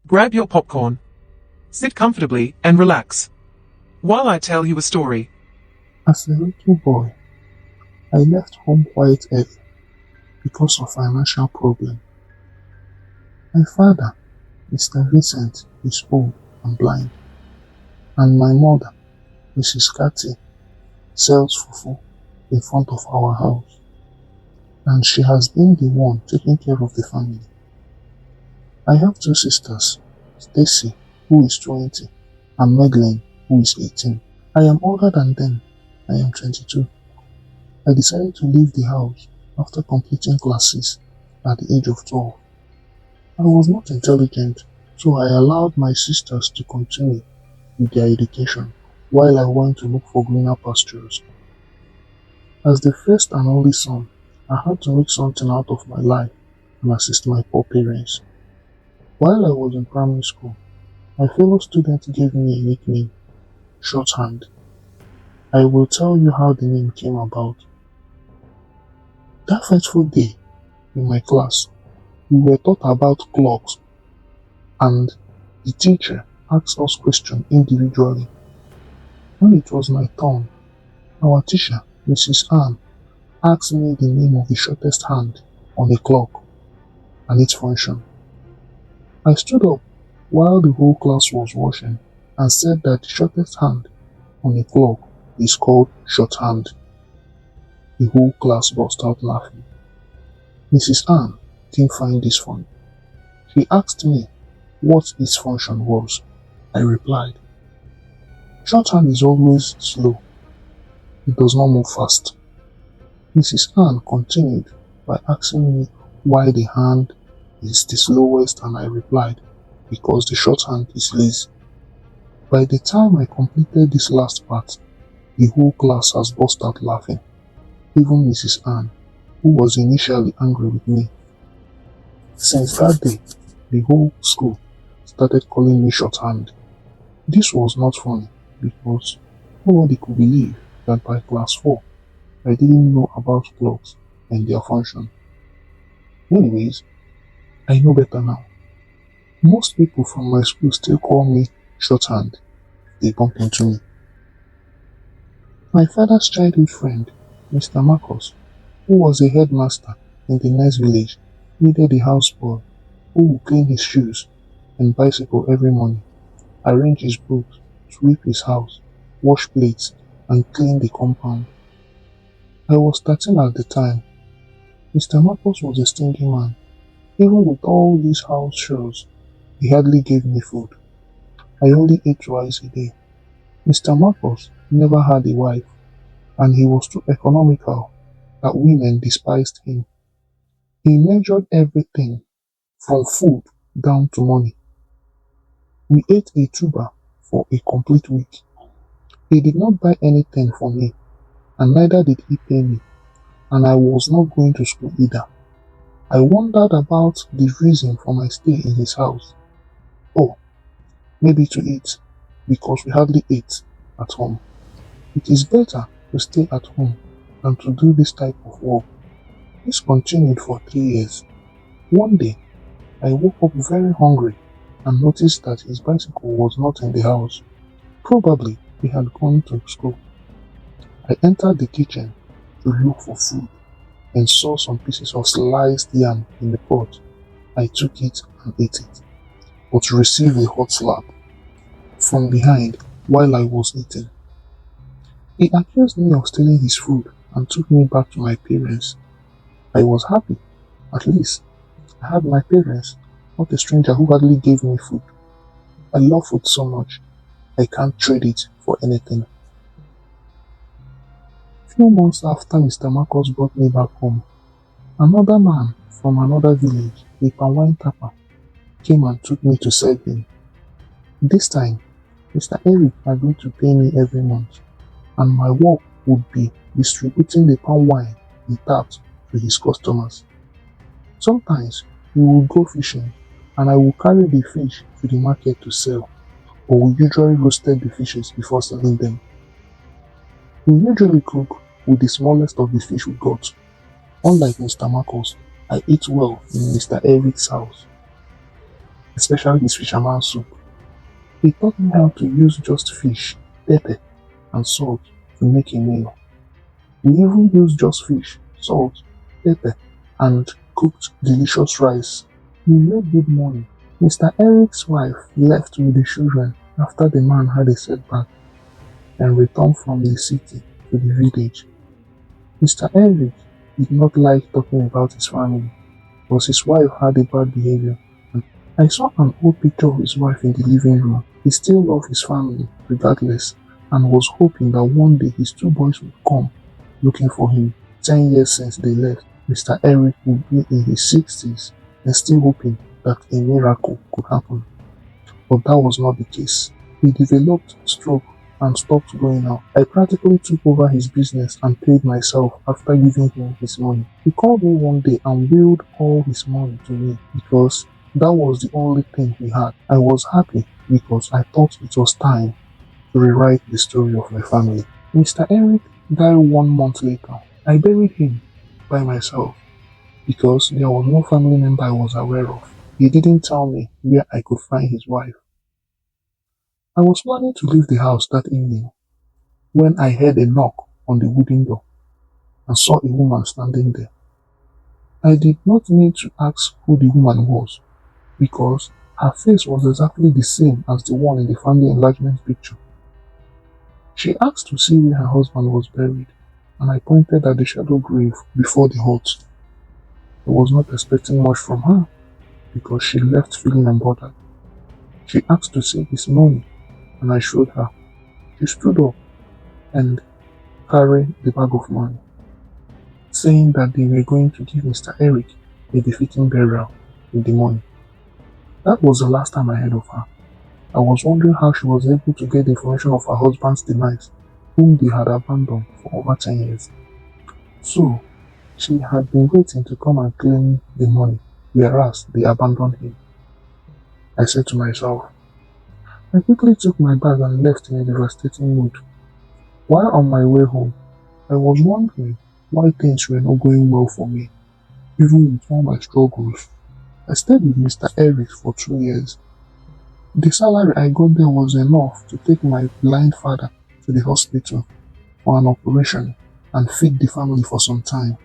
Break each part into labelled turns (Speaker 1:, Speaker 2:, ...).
Speaker 1: Grab your popcorn. Sit comfortably and relax while I tell you a story.
Speaker 2: As a little boy, I left home quite early because of financial problem. My father, Mr. Vincent, is old and blind, and my mother, Mrs. Cathy, sells fufu in front of our house, and she has been the one taking care of the family. I have two sisters, Stacy, who is 20, and Meglin, who is 18. I am older than them. I am 22. I decided to leave the house after completing classes at the age of 12. I was not intelligent, so I allowed my sisters to continue with their education while I went to look for greener pastures. As the first and only son, I had to make something out of my life and assist my poor parents. While I was in primary school, my fellow students gave me a nickname, Shorthand. I will tell you how the name came about. That fateful day, in my class, we were taught about clocks, and the teacher asked us questions individually. When it was my turn, our teacher, Mrs. Ann, asked me the name of the shortest hand on a clock and its function. I stood up while the whole class was watching and said that the shortest hand on a clock is called shorthand. The whole class burst out laughing. Mrs. Ann didn't find this funny. She asked me what its function was. I replied, "Shorthand is always slow. It does not move fast." Mrs. Ann continued by asking me why the hand is the slowest, and I replied, because the shorthand is lazy. By the time I completed this last part, the whole class has burst out laughing, even Mrs. Ann, who was initially angry with me. Since that day, the whole school started calling me Shorthand. This was not funny because nobody could believe that by class 4, I didn't know about clocks and their function. Anyways, I know better now. Most people from my school still call me Shorthand if they bump into me. My father's childhood friend, Mr. Marcus, who was a headmaster in the next village, needed a houseboy who would clean his shoes and bicycle every morning, arrange his books, sweep his house, wash plates, and clean the compound. I was 13 at the time. Mr. Marcus was a stingy man. Even with all these house chores, he hardly gave me food. I only ate twice a day. Mr. Marcus never had a wife, and he was too economical that women despised him. He measured everything from food down to money. We ate a tuber for a complete week. He did not buy anything for me, and neither did he pay me, and I was not going to school either. I wondered about the reason for my stay in his house. Oh, maybe to eat, because we hardly ate at home. It is better to stay at home than to do this type of work. This continued for 3 years. One day, I woke up very hungry and noticed that his bicycle was not in the house. Probably he had gone to school. I entered the kitchen to look for food and saw some pieces of sliced yam in the pot. I took it and ate it, but received a hot slap from behind while I was eating. He accused me of stealing his food and took me back to my parents. I was happy. At least I had my parents, not a stranger who hardly gave me food. I love food so much, I can't trade it for anything. Few months after Mr. Marcus brought me back home, another man from another village, a palm wine tapper, came and took me to serve him. This time, Mr. Eric agreed to pay me every month, and my work would be distributing the palm wine he tapped to his customers. Sometimes we would go fishing, and I would carry the fish to the market to sell, or we usually roasted the fishes before selling them. We usually cook with the smallest of the fish we got. Unlike Mr. Marcus, I ate well in Mr. Eric's house. especially his fisherman soup. He taught me how to use just fish, pepper, and salt to make a meal. We even used just fish, salt, pepper, and cooked delicious rice. We made good money. Mr. Eric's wife left with the children after the man had a setback and returned from the city to the village. Mr. Eric did not like talking about his family because his wife had a bad behavior. I saw an old picture of his wife in the living room. He still loved his family regardless and was hoping that one day his two boys would come looking for him. 10 years since they left, Mr. Eric would be in his 60s and still hoping that a miracle could happen. But that was not the case. He developed stroke and stopped going out. I practically took over his business and paid myself after giving him his money. He called me one day and willed all his money to me because that was the only thing he had. I was happy because I thought it was time to rewrite the story of my family. Mr. Eric died 1 month later. I buried him by myself because there was no family member I was aware of. He didn't tell me where I could find his wife. I was planning to leave the house that evening when I heard a knock on the wooden door and saw a woman standing there. I did not need to ask who the woman was because her face was exactly the same as the one in the family enlargement picture. She asked to see where her husband was buried, and I pointed at the shadow grave before the hut. I was not expecting much from her because she left feeling unbothered. She asked to see his money, and I showed her. She stood up and carried the bag of money, saying that they were going to give Mr. Eric a befitting burial with the money. That was the last time I heard of her. I was wondering how she was able to get the information of her husband's demise, whom they had abandoned for over 10 years. So, she had been waiting to come and claim the money, whereas they abandoned him. I said to myself, I quickly took my bag and left in a devastating mood. While on my way home, I was wondering why things were not going well for me, even with all my struggles. I stayed with Mr. Eric for 2 years. The salary I got there was enough to take my blind father to the hospital for an operation and feed the family for some time.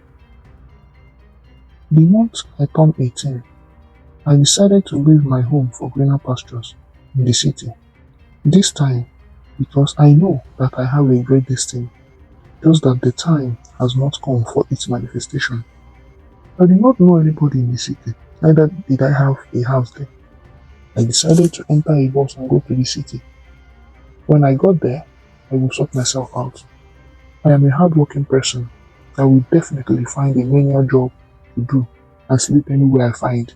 Speaker 2: The month I turned 18, I decided to leave my home for greener pastures in the city. This time, because I know that I have a great destiny, just that the time has not come for its manifestation. I did not know anybody in the city, neither did I have a house there. I decided to enter a bus and go to the city. When I got there, I will sort myself out. I am a hardworking person. I will definitely find a manual job to do and sleep anywhere I find.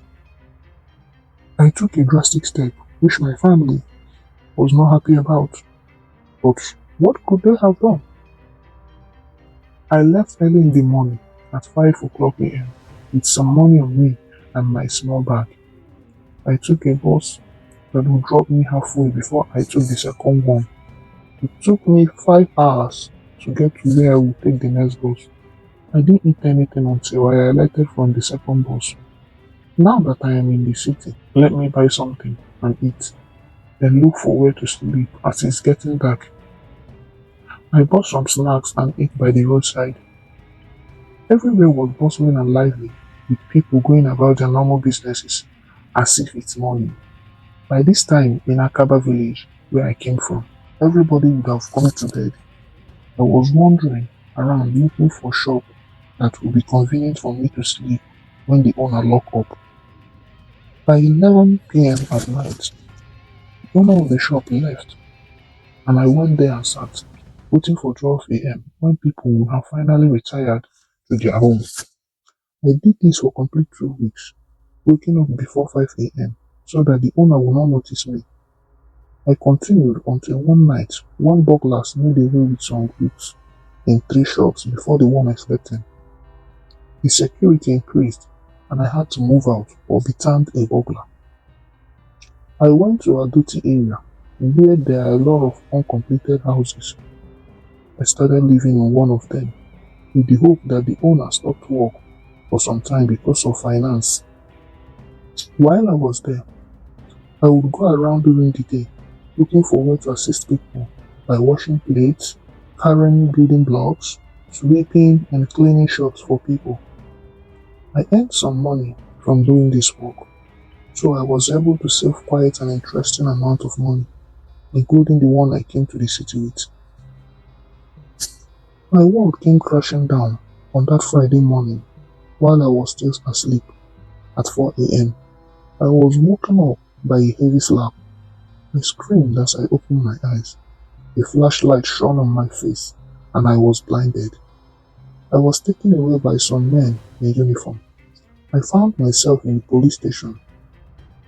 Speaker 2: I took a drastic step which my family was not happy about. But what could they have done? I left early in the morning at 5 o'clock a.m. with some money on me and my small bag. I took a bus that would drop me halfway before I took the second one. It took me 5 hours to get to where I would take the next bus. I didn't eat anything until I alighted from the second bus. Now that I am in the city, let me buy something and eat, then look for where to sleep as it's getting dark. I bought some snacks and ate by the roadside. Everywhere was bustling and lively, with people going about their normal businesses as if it's morning. By this time in Akaba village, where I came from, everybody would have gone to bed. I was wandering around looking for a shop that would be convenient for me to sleep when the owner locked up. By 11 p.m. at night, the owner of the shop left, and I went there and sat, waiting for 12 a.m. when people would have finally retired to their homes. I did this for complete 2 weeks, waking up before 5 a.m. so that the owner would not notice me. I continued until one night, one burglars made away with some goods in 3 shops before the one I slept in. The security increased, and I had to move out or be termed a burglar. I went to Aduti area, where there are a lot of uncompleted houses. I started living in one of them, with the hope that the owner stopped work for some time because of finance. While I was there, I would go around during the day, looking for ways to assist people by washing plates, carrying building blocks, sweeping and cleaning shops for people. I earned some money from doing this work, so I was able to save quite an interesting amount of money, including the one I came to the city with. My world came crashing down on that Friday morning while I was still asleep at 4 a.m. I was woken up by a heavy slap. I screamed as I opened my eyes. A flashlight shone on my face, and I was blinded. I was taken away by some men in uniform. I found myself in the police station.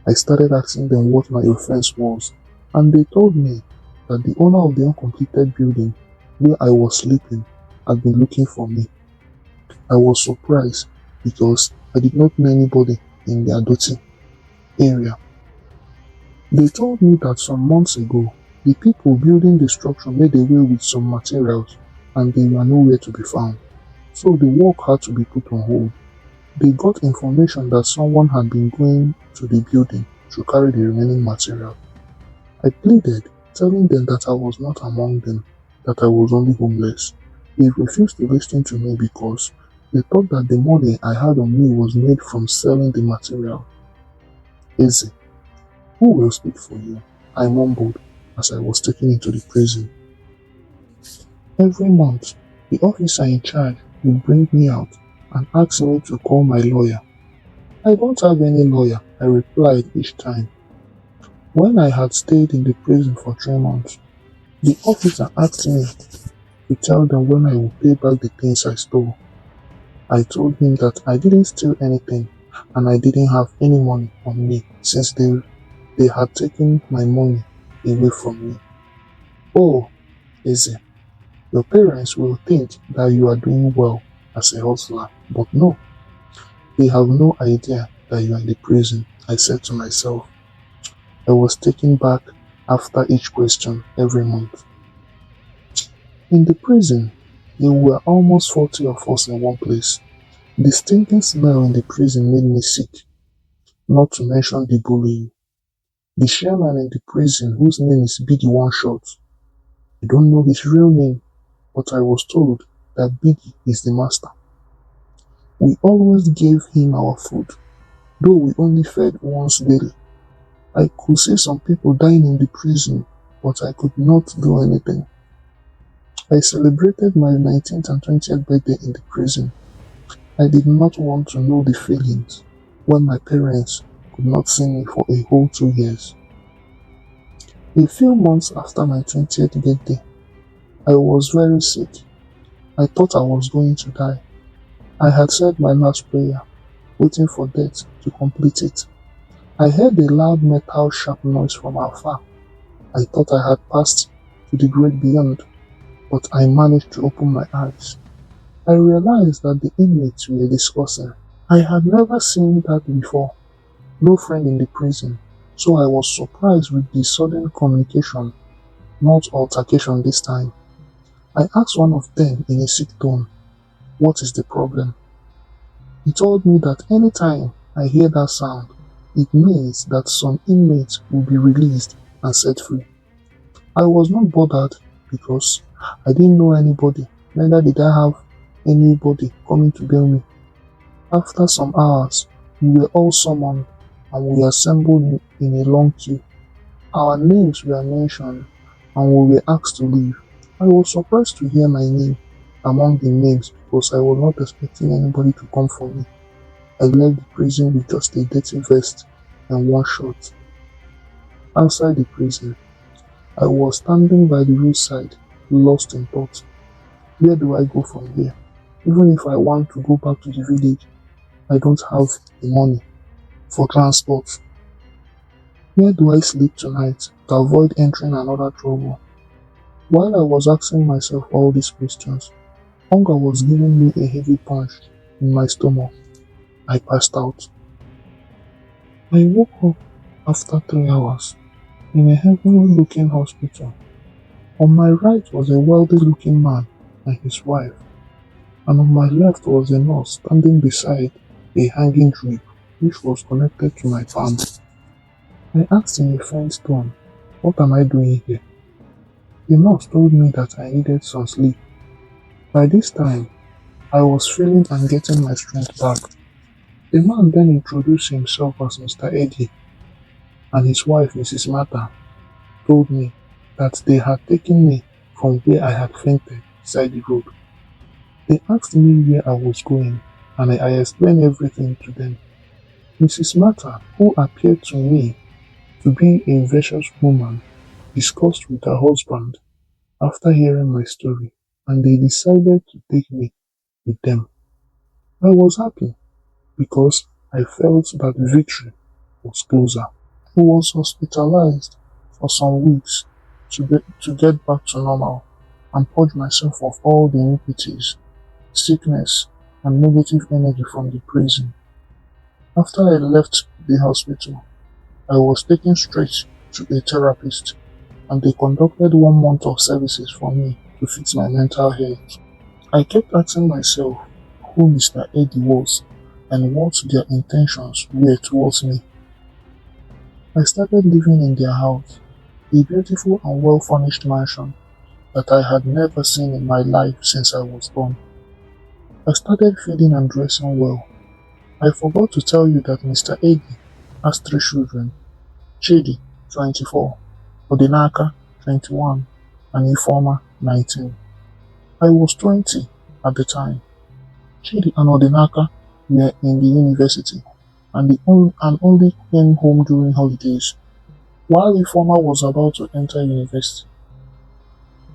Speaker 2: I started asking them what my offense was, and they told me that the owner of the uncompleted building where I was sleeping had been looking for me. I was surprised because I did not know anybody in the Adoti area. They told me that some months ago, the people building the structure made away with some materials and they were nowhere to be found, so the work had to be put on hold. They got information that someone had been going to the building to carry the remaining material. I pleaded, telling them that I was not among them, that I was only homeless. They refused to listen to me because they thought that the money I had on me was made from selling the material. Easy. Who will speak for you? I mumbled as I was taken into the prison. Every month, the officer in charge would bring me out and ask me to call my lawyer. I don't have any lawyer, I replied each time. When I had stayed in the prison for 3 months, the officer asked me to tell them when I would pay back the things I stole. I told him that I didn't steal anything and I didn't have any money on me since they had taken my money away from me. Oh, Izzy, your parents will think that you are doing well as a hustler, but no, they have no idea that you are in the prison, I said to myself. I was taken back after each question every month. In the prison, there were almost 40 of us in one place. The stinking smell in the prison made me sick, not to mention the bullying. The chairman in the prison, whose name is Biggie One Shot, I don't know his real name, but I was told that Biggie is the master. We always gave him our food, though we only fed once daily. I could see some people dying in the prison, but I could not do anything. I celebrated my 19th and 20th birthday in the prison. I did not want to know the feelings when my parents could not see me for a whole 2 years. A few months after my 20th birthday, I was very sick. I thought I was going to die. I had said my last prayer, waiting for death to complete it. I heard a loud metal sharp noise from afar. I thought I had passed to the great beyond, but I managed to open my eyes. I realized that the inmates were discussing. I had never seen that before. No friend in the prison, so I was surprised with the sudden communication, not altercation this time. I asked one of them in a sick tone, "What is the problem?" He told me that anytime I hear that sound, it means that some inmates will be released and set free. I was not bothered because I didn't know anybody, neither did I have anybody coming to bail me. After some hours, we were all summoned and we assembled in a long queue. Our names were mentioned and we were asked to leave. I was surprised to hear my name among the names because I was not expecting anybody to come for me. I left the prison with just a dirty vest and one shirt. Outside the prison, I was standing by the roadside, lost in thought. Where do I go from here? Even if I want to go back to the village, I don't have the money for transport. Where do I sleep tonight to avoid entering another trouble? While I was asking myself all these questions, hunger was giving me a heavy punch in my stomach. I passed out. I woke up after 3 hours in a heavenly-looking hospital. On my right was a wealthy-looking man and his wife, and on my left was a nurse standing beside a hanging drip which was connected to my palm. I asked in a faint tone, "What am I doing here?" The nurse told me that I needed some sleep. By this time, I was feeling and getting my strength back. The man then introduced himself as Mr. Eddie, and his wife, Mrs. Martha, told me that they had taken me from where I had fainted beside the road. They asked me where I was going, and I explained everything to them. Mrs. Martha, who appeared to me to be a virtuous woman, discussed with her husband after hearing my story, and they decided to take me with them. I was happy because I felt that victory was closer. I was hospitalized for some weeks to get back to normal and purge myself of all the iniquities, sickness, and negative energy from the prison. After I left the hospital, I was taken straight to a therapist, and they conducted 1 month of services for me to fix my mental health. I kept asking myself who Mr. Eddie was and what their intentions were towards me. I started living in their house, a beautiful and well-furnished mansion that I had never seen in my life since I was born. I started feeding and dressing well. I forgot to tell you that Mr. Eddie has 3 children: Chidi, 24, Odinaka, 21, and Ifeoma, 19. I was 20 at the time. Chidi and Odinaka were in the university and only came home during holidays, while Ifeoma was about to enter university.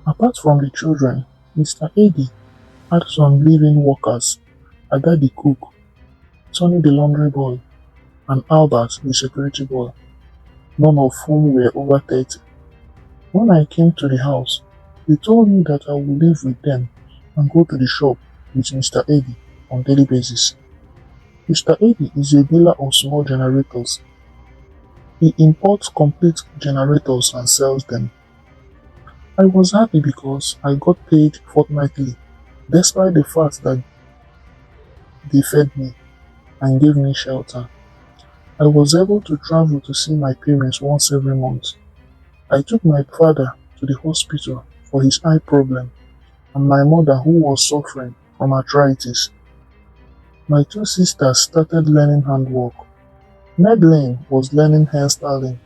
Speaker 2: Apart from the children, Mr. Eddie had some living workers: Ada the cook, Tony the laundry boy, and Albert the security boy, none of whom were over 30. When I came to the house, they told me that I would live with them and go to the shop with Mr. Eddie on daily basis. Mr. Eddie is a dealer of small generators. He imports complete generators and sells them. I was happy because I got paid fortnightly, despite the fact that they fed me and gave me shelter. I was able to travel to see my parents once every month. I took my father to the hospital for his eye problem and my mother, who was suffering from arthritis. My 2 sisters started learning handwork. Madeleine was learning hairstyling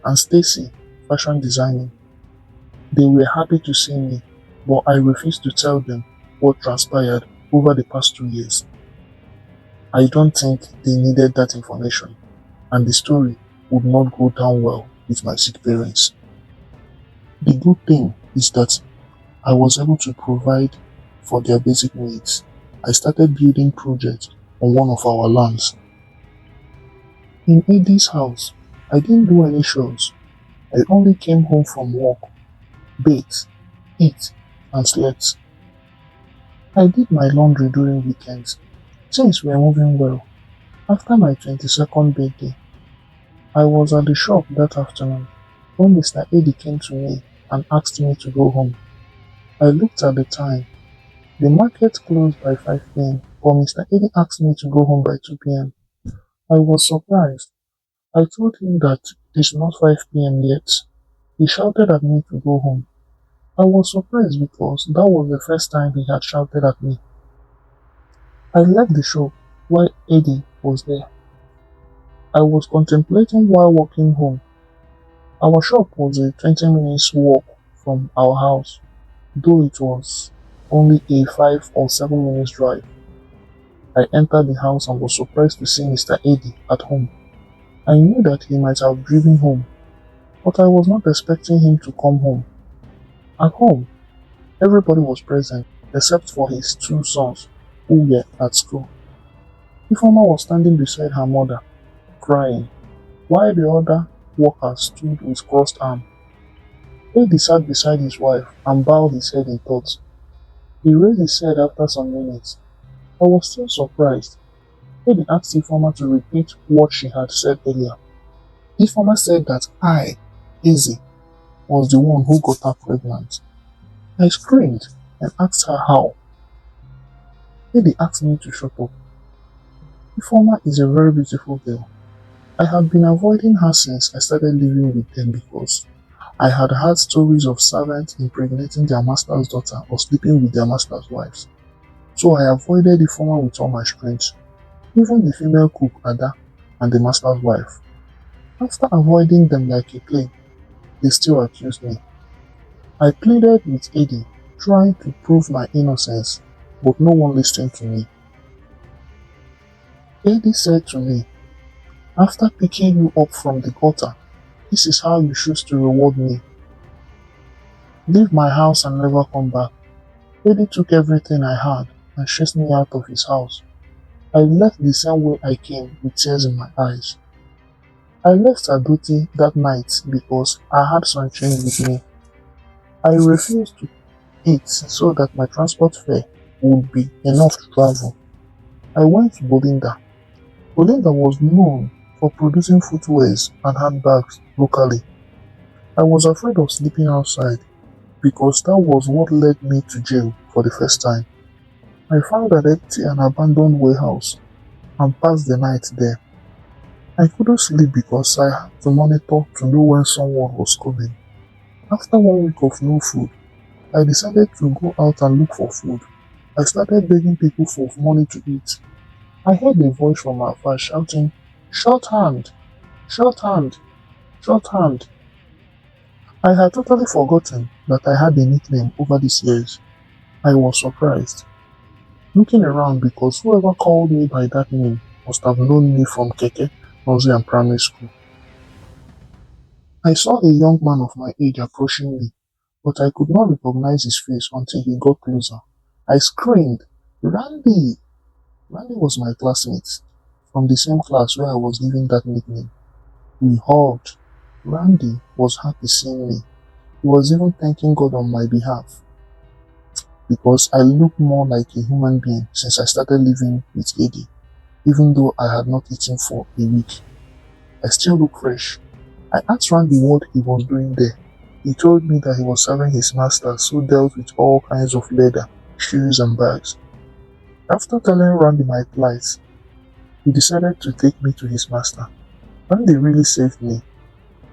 Speaker 2: and Stacy fashion designing. They were happy to see me, but I refused to tell them what transpired over the past 2 years. I don't think they needed that information, and the story would not go down well with my sick parents. The good thing is that I was able to provide for their basic needs. I started building projects on one of our lands. In Eddie's house, I didn't do any chores. I only came home from work, bathed, ate, and slept. I did my laundry during weekends. Things were moving well. After my 22nd birthday, I was at the shop that afternoon when Mr. Eddie came to me and asked me to go home. I looked at the time. The market closed by 5 p.m., but Mr. Eddie asked me to go home by 2 p.m. I was surprised. I told him that it's not 5 p.m. yet. He shouted at me to go home. I was surprised because that was the first time he had shouted at me. I left the shop while Eddie was there. I was contemplating while walking home. Our shop was a 20 minutes walk from our house, though it was only a 5 or 7 minutes drive. I entered the house and was surprised to see Mr. Eddie at home. I knew that he might have driven home, but I was not expecting him to come home. At home, everybody was present except for his 2 sons who were at school. Ifeoma was standing beside her mother, crying, while the other workers stood with crossed arms. Eddie sat beside his wife and bowed his head in thought. He raised his head after some minutes. I was still surprised. Eddie asked Ifeoma to repeat what she had said earlier. Ifeoma said that I, Izzy, was the one who got her pregnant. I screamed and asked her how. Eddie asked me to shut up. Ifeoma is a very beautiful girl. I had been avoiding her since I started living with them because I had heard stories of servants impregnating their master's daughter or sleeping with their master's wives. So I avoided Ifeoma with all my strength, even the female cook Ada and the master's wife. After avoiding them like a plague, they still accused me. I pleaded with Eddie, trying to prove my innocence, but no one listened to me. Eddie said to me, "After picking you up from the gutter, this is how you choose to reward me. Leave my house and never come back." Eddie took everything I had and chased me out of his house. I left the same way I came, with tears in my eyes. I left Adoti that night because I had some change with me. I refused to eat so that my transport fare would be enough to travel. I went to Bolinda. Bolinda was known for producing footwears and handbags locally. I was afraid of sleeping outside because that was what led me to jail for the first time. I found an empty and abandoned warehouse and passed the night there. I couldn't sleep because I had to monitor to know when someone was coming. After 1 week of no food, I decided to go out and look for food. I started begging people for money to eat. I heard a voice from afar shouting, "Short hand! Short hand! Short hand!" I had totally forgotten that I had a nickname over these years. I was surprised, looking around because whoever called me by that name must have known me from Keke, nursery and primary school. I saw a young man of my age approaching me, but I could not recognize his face until he got closer. I screamed, "Randy!" Randy was my classmate from the same class where I was given that nickname. We hugged. Randy was happy seeing me. He was even thanking God on my behalf because I looked more like a human being since I started living with Eddie, even though I had not eaten for a week. I still look fresh. I asked Randy what he was doing there. He told me that he was serving his masters who dealt with all kinds of leather, shoes and bags. After telling Randy my plight, he decided to take me to his master. Randy really saved me.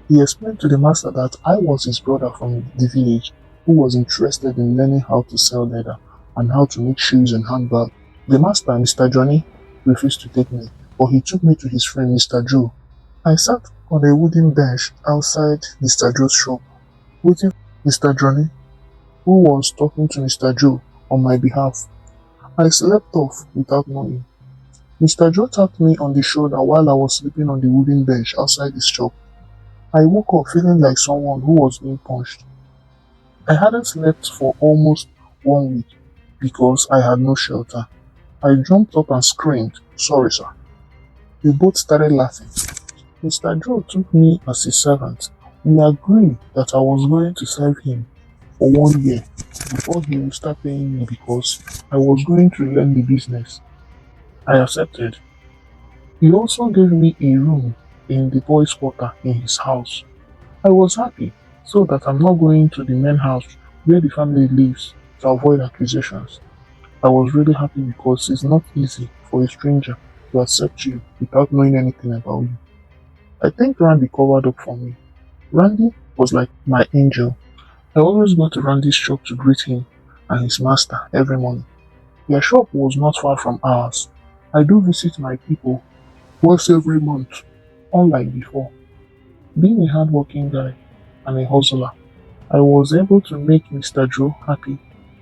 Speaker 2: He explained to the master that I was his brother from the village who was interested in learning how to sell leather and how to make shoes and handbags. The master, Mr. Johnny, refused to take me, but he took me to his friend Mr. Joe. I sat on a wooden bench outside Mr. Joe's shop, waiting for Mr. Johnny, who was talking to Mr. Joe on my behalf. I slept off without knowing. Mr. Joe tapped me on the shoulder while I was sleeping on the wooden bench outside his shop. I woke up feeling like someone who was being punched. I hadn't slept for almost 1 week because I had no shelter. I jumped up and screamed, "Sorry, sir." We both started laughing. Mr. Joe took me as his servant. We agreed that I was going to serve him for 1 year before he would start paying me because I was going to learn the business. I accepted. He also gave me a room in the boys' quarter in his house. I was happy so that I'm not going to the main house where the family lives to avoid accusations. I was really happy because it's not easy for a stranger to accept you without knowing anything about you. I think Randy covered up for me. Randy was like my angel. I always go to Randy's shop to greet him and his master every morning. Their shop was not far from ours. I do visit my people once every month, unlike before. Being a hardworking guy and a hustler, I was able to make Mr. Joe happy.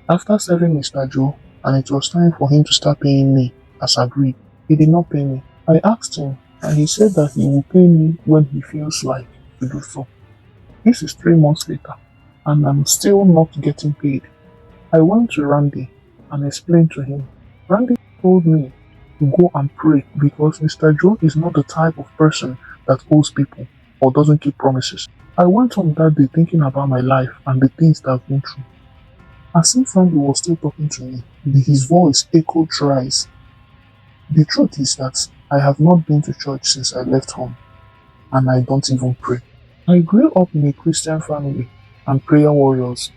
Speaker 2: After serving Mr. Joe, and it was time for him to start paying me, as agreed, he did not pay me. I asked him, and he said that he will pay me when he feels like to do so. This is 3 months later, and I'm still not getting paid. I went to Randy and explained to him. Randy told me to go and pray because Mr. Joe is not the type of person that owes people or doesn't keep promises. I went home that day thinking about my life and the things that I've been through. As if Randy was still talking to me, his voice echoed thrice. The truth is that I have not been to church since I left home, and I don't even pray. I grew up in a Christian family and prayer warriors.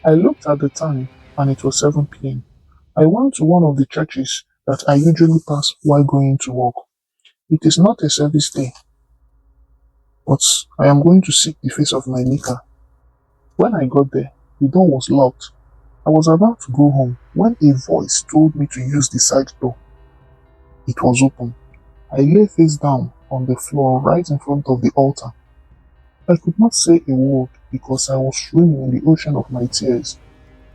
Speaker 2: I looked at the time and it was 7 p.m. I went to one of the churches that I usually pass while going to work. It is not a service day. but I am going to seek the face of my Maker. When I got there, the door was locked. I was about to go home when a voice told me to use the side door. It was open. I lay face down on the floor right in front of the altar. I could not say a word because I was swimming in the ocean of my tears.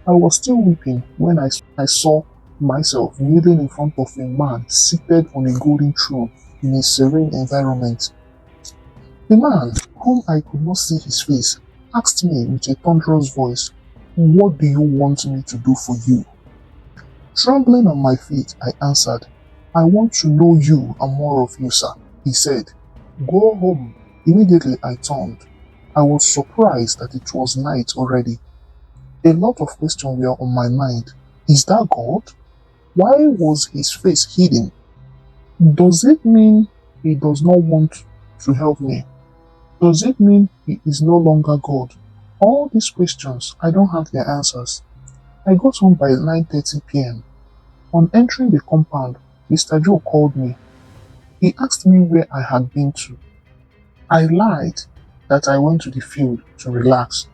Speaker 2: I was still weeping when I saw myself kneeling in front of a man seated on a golden throne in a serene environment. The man, whom I could not see his face, asked me with a thunderous voice, "What do you want me to do for you?" Trembling on my feet, I answered, "I want to know you and more of you, sir." He said, "Go home." Immediately I turned. I was surprised that it was night already. A lot of questions were on my mind. Is that God? Why was his face hidden? Does it mean he does not want to help me? Does it mean he is no longer God? All these questions, I don't have their answers. I got home by 9:30 p.m. On entering the compound, Mr. Joe called me. He asked me where I had been to. I lied that I went to the field to relax.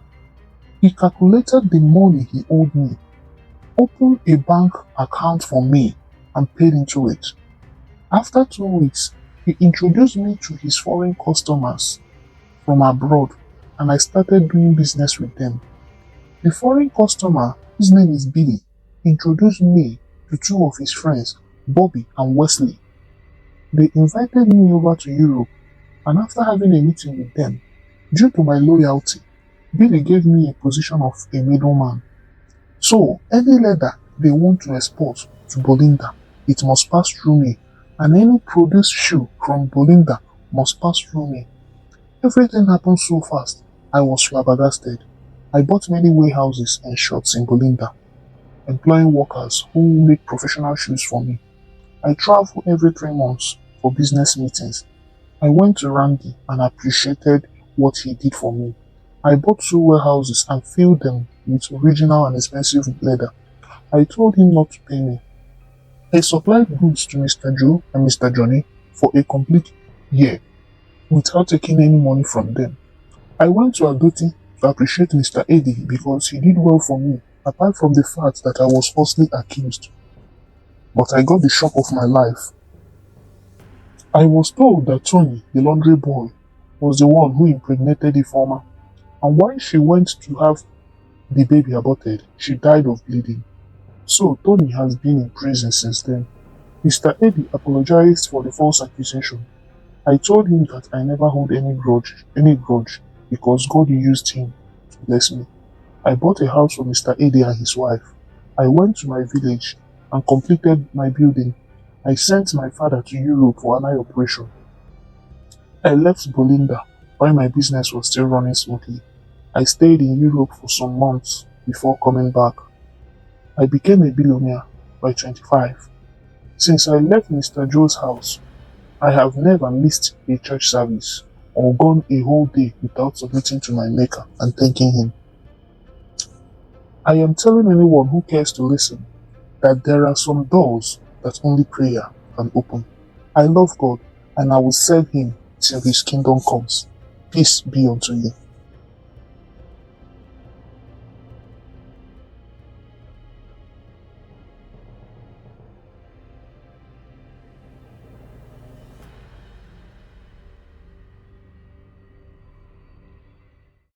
Speaker 2: He calculated the money he owed me, opened a bank account for me, and paid into it. After 2 weeks, he introduced me to his foreign customers from abroad, and I started doing business with them. The foreign customer, whose name is Billy, introduced me to two of his friends, Bobby and Wesley. They invited me over to Europe, and after having a meeting with them, due to my loyalty, Billy gave me a position of a middleman. So, any leather they want to export to Bolinda, it must pass through me, and any produced shoe from Bolinda must pass through me. Everything happened so fast, I was flabbergasted. I bought many warehouses and shops in Bolinda, employing workers who make professional shoes for me. I travel every 3 months for business meetings. I went to Randy and appreciated what he did for me. I bought 2 warehouses and filled them with original and expensive leather. I told him not to pay me. I supplied goods to Mr. Joe and Mr. Johnny for a complete year without taking any money from them. I went to Adoti to appreciate Mr. Eddie because he did well for me, apart from the fact that I was falsely accused. But I got the shock of my life. I was told that Tony, the laundry boy, was the one who impregnated Ifeoma, and while she went to have the baby aborted, she died of bleeding. So Tony has been in prison since then. Mr. Eddie apologized for the false accusation. I told him that I never hold any grudge because God used him to bless me. I bought a house for Mr. Eddie and his wife. I went to my village and completed my building. I sent my father to Europe for an eye operation. I left Bolinda while my business was still running smoothly. I stayed in Europe for some months before coming back. I became a billionaire by 25. Since I left Mr. Joe's house, I have never missed a church service or gone a whole day without submitting to my Maker and thanking him. I am telling anyone who cares to listen that there are some doors that only prayer can open. I love God and I will serve him till his kingdom comes. Peace be unto you.